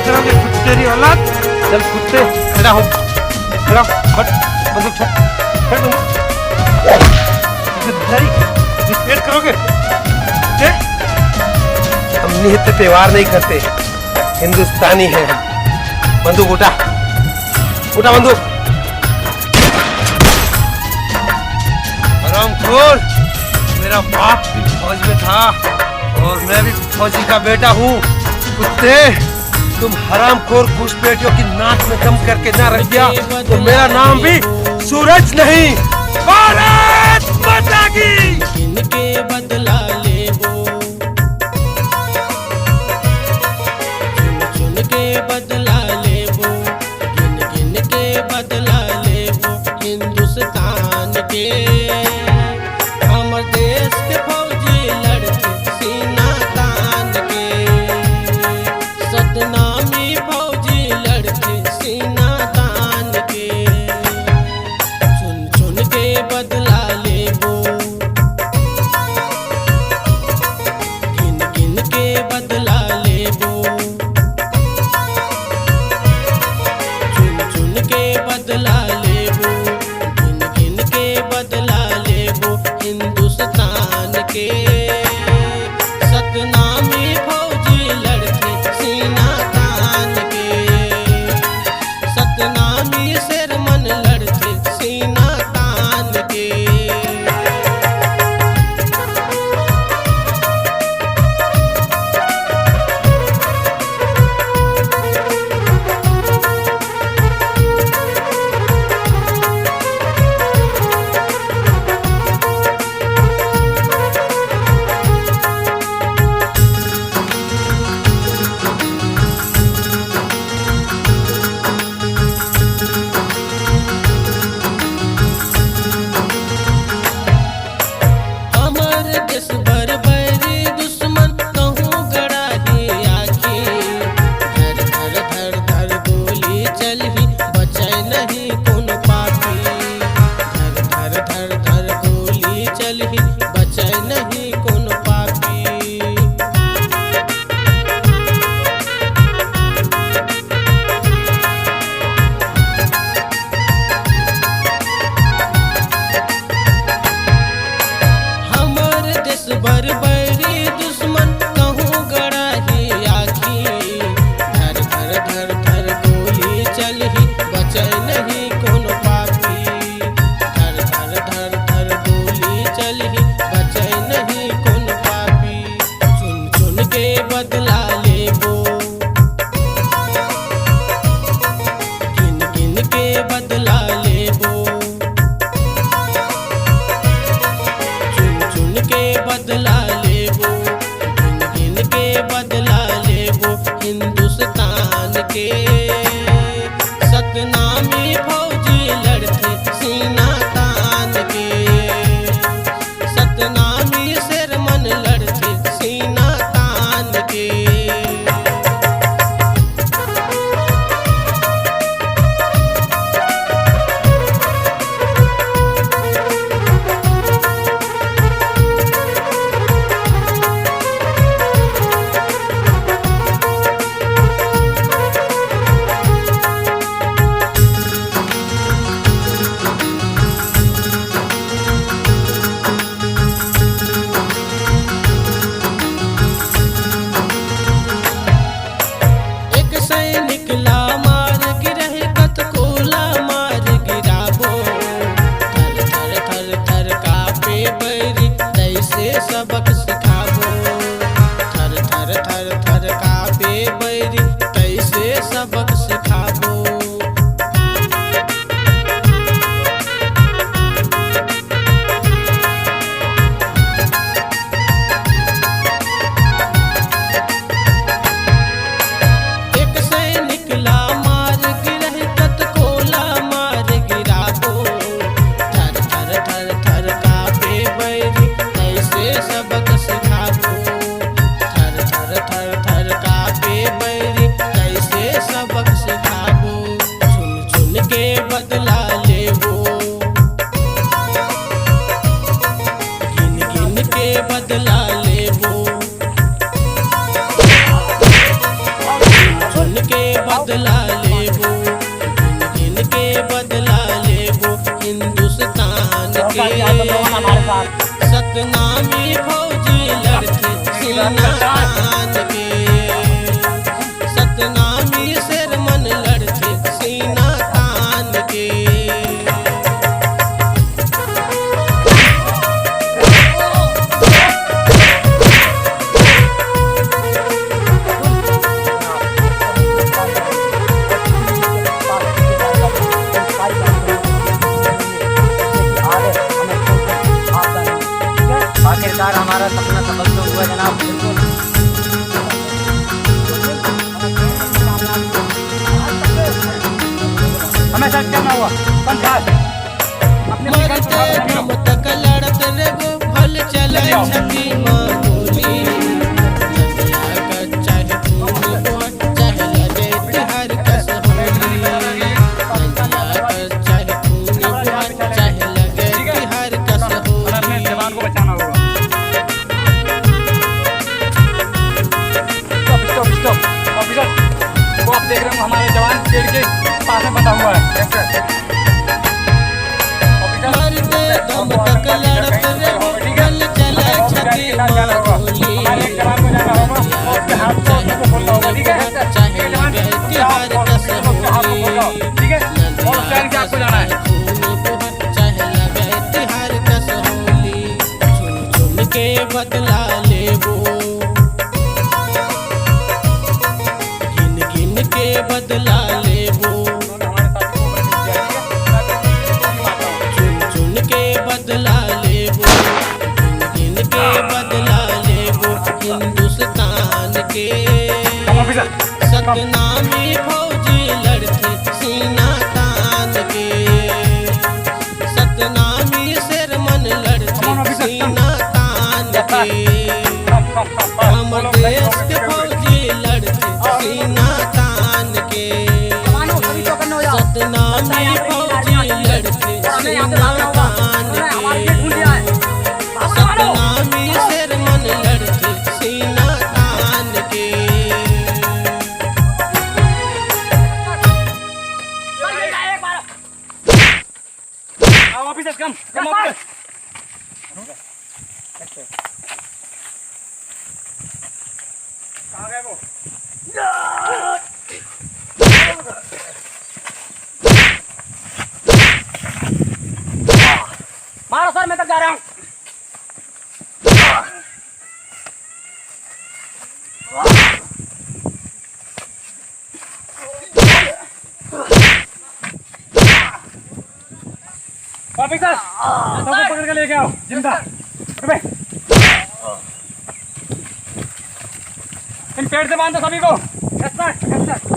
करोगे तेरी औलाद। चल कुत्ते खड़ा हो, खड़ा हट, बंदूक छोड़, हट बंदूक करोगे। हम निहित व्यवहार नहीं करते, हिंदुस्तानी है हम। बंदूक उठा, उठा बंदूक। हरामखोर, मेरा बाप भी फौज में था और मैं भी फौजी का बेटा हूँ। कुत्ते, तुम हरामखोर घुसपैठियों की नाक में दम करके ना रख दिया तो मेरा नाम भी सूरज नहीं, भारत माता की। इनके बदला ले वो, चुन के बदला ले वो, गिन के बदला ले वो। हिंदुस्तान के हमर देश के फौजी लड़के सीना तान के, सतनामी फौजी लड़के सीना तान के, चुन के बदला सतनामी फौजी लड़ते सीना तान के, सतनामी शेरमन लड़ते सीना तान के। आखिरकार हमारा सपना सफल तो हुआ जनाब। हमें सच करना हुआ मरते दम तक लड़त रे वो फल चले छकी मांगोली। नदिया का चाहे खून बहुत चाहे लगे तिहार कस होली। नदिया का चाहे खून बहुत चाहे लगे तिहार कस होली। जवान को बचाना होगा। स्टॉप ऑफिसर, वो आप देख रहे हो हमारे जवान पेड़ के पास में बंधा हुआ है। मरते दम तक लड़त रे वो फल चले छकी मांगोली। चाहे लगे तिहार कस होली। नदिया का चाहे खून बहुत चाहे लगे तिहार कस होली। चुन चुन के बदला लेबो, गिन गिन के बदला लेबो। चुन चुन के बदला लेबो, गिन गिन के बदला लेबो। हिंदुस्तान के सतनामी फौजी लड़ते सीना तान के, सतनामी शेरमन लड़ते सीना तान के। हमर देश के फौजी लड़ते सीना तान के, सतनामी फौजी लड़ते सीना तान के। सतनामी शेरमन लड़ते सीना तान के। ऑफिसर कम ऑफिसर। कहाँ गए वो? मारो सर, मैं तक जा रहा हूँ। ऑफिसर, सबको पकड़ के लेके आओ जिंदा। इन पेड़ से बांधो सभी को। Yes sir, yes sir.